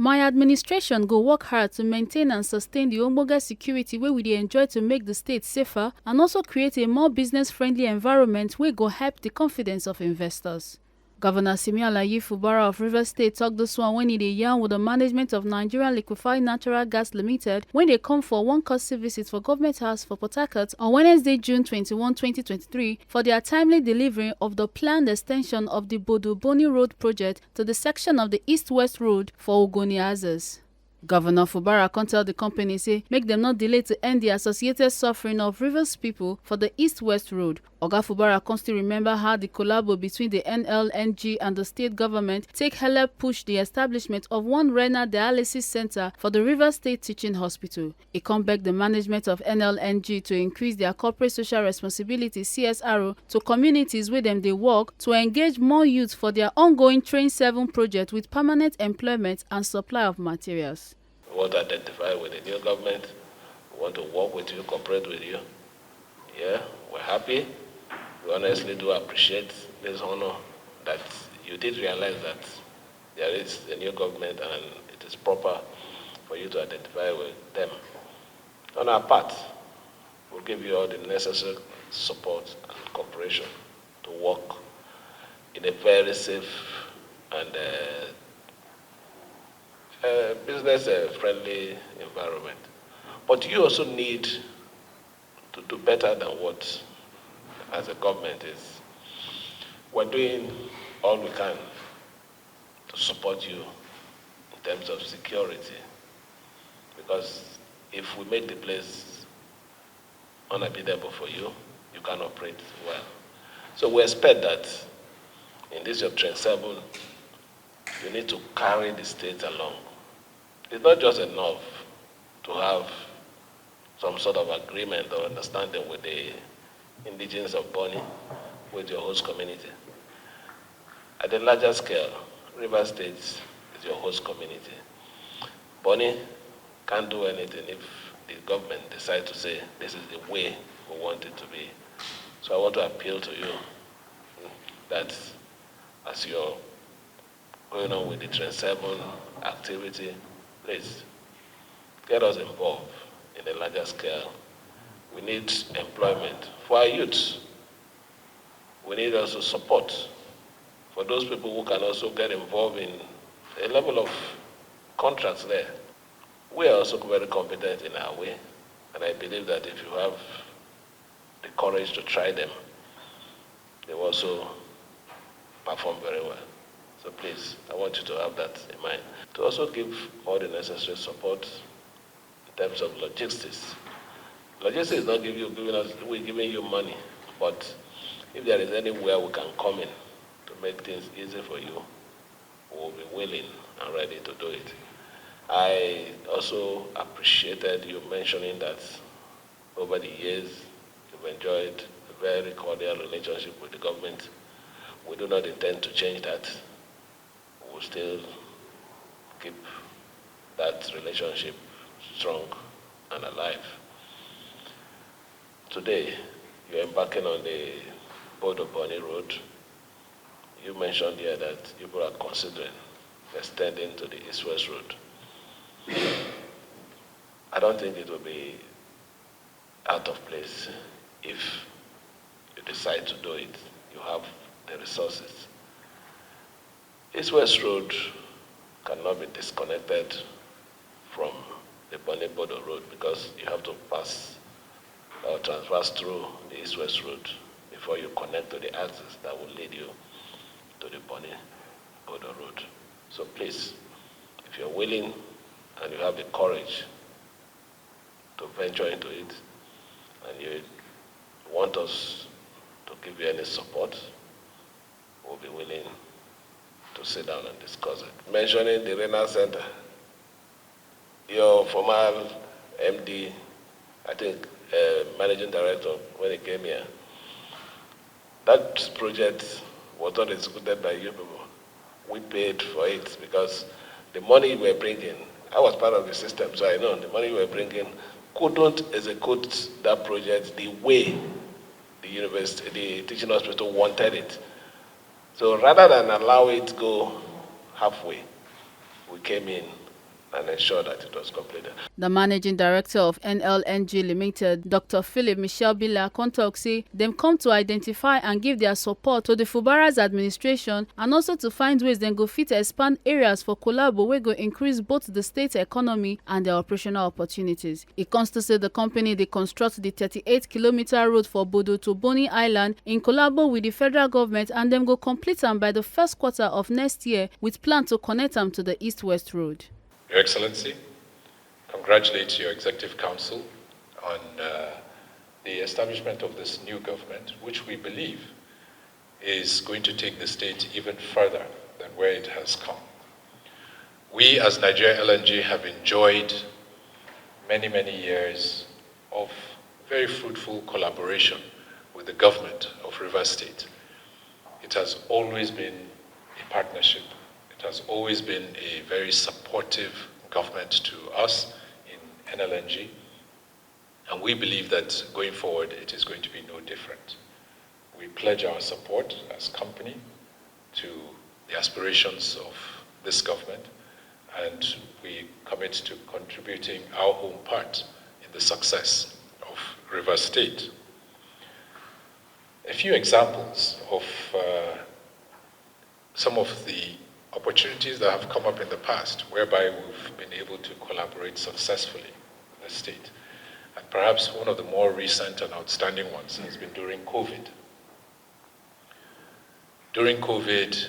My administration go work hard to maintain and sustain the ogbonge security wey we dey enjoy to make the state safer and also create a more business-friendly environment wey go help the confidence of investors. Governor Simi Fubara of Rivers State talk this one when he dey yarn with the management of Nigeria Liquefied Natural Gas Limited when they come for one courtesy visit for Government House for Port Harcourt on Wednesday, June 21, 2023 for their timely delivery of the planned extension of the Bodo-Boni Road project to the section of the East-West Road for Ogoni-Azes. Governor Fubara can tell the company say make them not delay to end the associated suffering of Rivers people for the East-West Road. Oga Fubara can still remember how the collabo between the NLNG and the state government take help push the establishment of one renal dialysis center for the Rivers State Teaching Hospital. He can beg the management of NLNG to increase their corporate social responsibility (CSR) to communities where them they work to engage more youth for their ongoing Train 7 project with permanent employment and supply of materials. We want to identify with the new government. We want to work with you, cooperate with you. Yeah, we're happy. We honestly do appreciate this honor that you did realize that there is a new government and it is proper for you to identify with them. On our part, we'll give you all the necessary support and cooperation to work in a very safe and business-friendly environment. But you also need to do better than what, as a government, is. We're doing all we can to support you in terms of security, because if we make the place unhabitable for you, you can operate well. So we expect that in this your Train 7, you need to carry the state along. It's not just enough to have some sort of agreement or understanding with the indigenous of Boni, with your host community. At a larger scale, Rivers State is your host community. Boni can't do anything if the government decides to say this is the way we want it to be. So I want to appeal to you that as you're going on with the Train 7 activity, please get us involved in a larger scale. We need employment for our youth. We need also support for those people who can also get involved in a level of contracts there. We are also very competent in our way, and I believe that if you have the courage to try them, they will also perform very well. So please, I want you to have that in mind. To also give all the necessary support in terms of logistics. Logistics is not giving you money, but if there is anywhere we can come in to make things easy for you, we will be willing and ready to do it. I also appreciated you mentioning that over the years you've enjoyed a very cordial relationship with the government. We do not intend to change that. We'll still keep that relationship strong and alive. Today, you're embarking on the Bodo-Boni Road. You mentioned here that people are considering extending to the East-West Road. I don't think it will be out of place if you decide to do it. You have the resources. East-West Road cannot be disconnected from the Boni-Bodo Road because you have to pass or transverse through the East-West Road before you connect to the axis that will lead you to the Boni-Bodo Road. So please, if you're willing and you have the courage to venture into it, and you want us to give you any support, we'll be willing to sit down and discuss it. Mentioning the renal center, your former MD, I think managing director, when he came here, that project was not executed by you people. We paid for it because the money you were bringing, I was part of the system, so I know the money you were bringing couldn't execute that project the way the university, the teaching hospital wanted it. So rather than allow it to go halfway, we came in and ensure that it was completed. The managing director of NLNG Limited, Dr. Philip Michel Bila, talk say dem come to identify and give their support to the Fubara's administration and also to find ways dem go fit expand areas for collabo wey go increase both the state economy and their operational opportunities. E comes to say the company dey construct the 38-kilometer road for Bodo to Boni Island in collabo with the federal government, and dem go complete am by the first quarter of next year with plan to connect am to the east-west road. Your Excellency, congratulate your Executive Council on the establishment of this new government, which we believe is going to take the state even further than where it has come. We as Nigeria LNG have enjoyed many, many years of very fruitful collaboration with the government of Rivers State. It has always been a partnership. It has always been a very supportive government to us in NLNG, and we believe that going forward it is going to be no different. We pledge our support as company to the aspirations of this government, and we commit to contributing our own part in the success of Rivers State. A few examples of some of the opportunities that have come up in the past whereby we've been able to collaborate successfully with the state. And perhaps one of the more recent and outstanding ones has been during COVID. During COVID,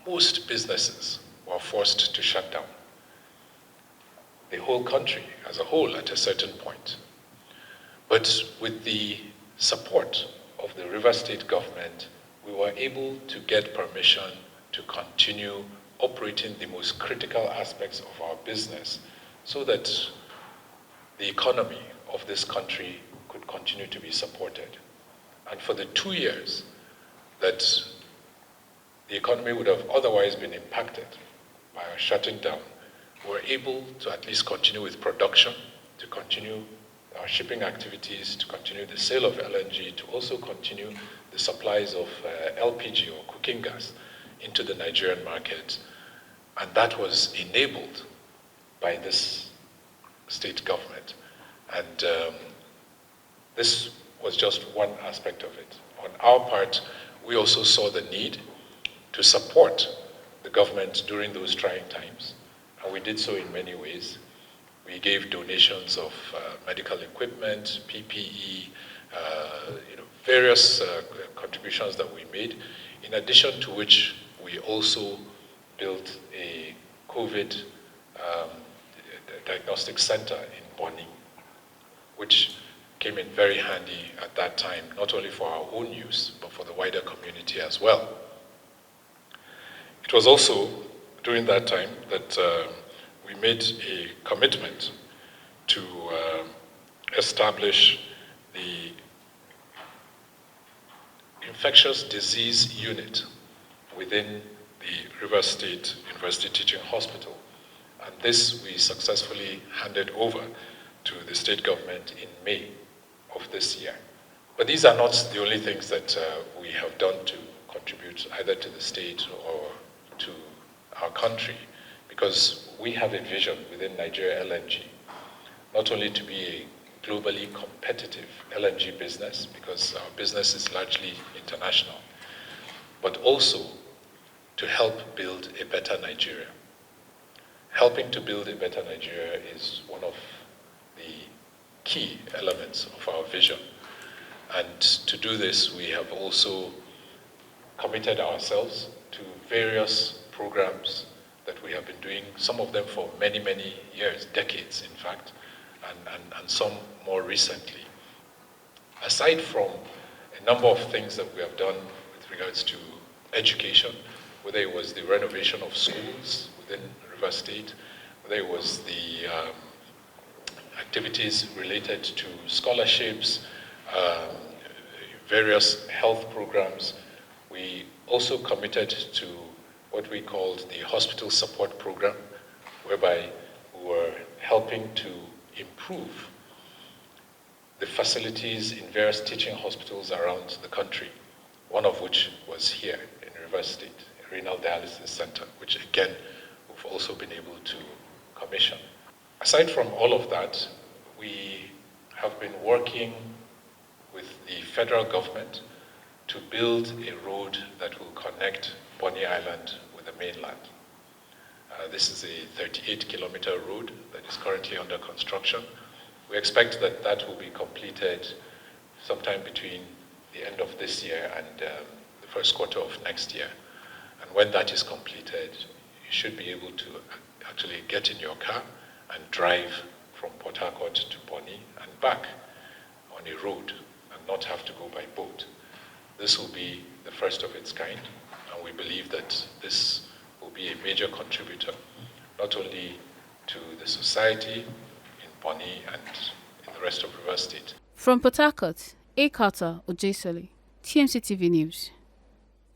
most businesses were forced to shut down. The whole country as a whole at a certain point. But with the support of the Rivers State government, we were able to get permission to continue operating the most critical aspects of our business so that the economy of this country could continue to be supported. And for the 2 years that the economy would have otherwise been impacted by our shutting down, we were able to at least continue with production, to continue our shipping activities, to continue the sale of LNG, to also continue the supplies of LPG or cooking gas into the Nigerian market. And that was enabled by this state government. And this was just one aspect of it. On our part, we also saw the need to support the government during those trying times. And we did so in many ways. We gave donations of medical equipment, PPE, various contributions that we made, in addition to which we also built a COVID diagnostic center in Boni, which came in very handy at that time, not only for our own use, but for the wider community as well. It was also during that time that we made a commitment to establish the infectious disease unit within the Rivers State University Teaching Hospital. And this we successfully handed over to the state government in May of this year. But these are not the only things that we have done to contribute either to the state or to our country, because we have a vision within Nigeria LNG, not only to be a globally competitive LNG business, because our business is largely international, but also to help build a better Nigeria. Helping to build a better Nigeria is one of the key elements of our vision. And to do this, we have also committed ourselves to various programs that we have been doing, some of them for many, many years, decades in fact, and some more recently. Aside from a number of things that we have done with regards to education, whether it was the renovation of schools within Rivers State, whether it was the activities related to scholarships, various health programs, we also committed to what we called the hospital support program, whereby we were helping to improve the facilities in various teaching hospitals around the country, one of which was here in Rivers State, a renal dialysis center, which again, we've also been able to Commission. Aside from all of that, we have been working with the federal government to build a road that will connect Bonny Island with the mainland. This is a 38-kilometer road that is currently under construction. We expect that that will be completed sometime between the end of this year and the first quarter of next year. And when that is completed, you should be able to actually get in your car and drive from Port Harcourt to Bonny and back on a road and not have to go by boat. This will be the first of its kind, and we believe that this will be a major contributor, not only to the society in Bonny and in the rest of Rivers State. From Port Harcourt, A. Carter Ojesoli, TMC TV News.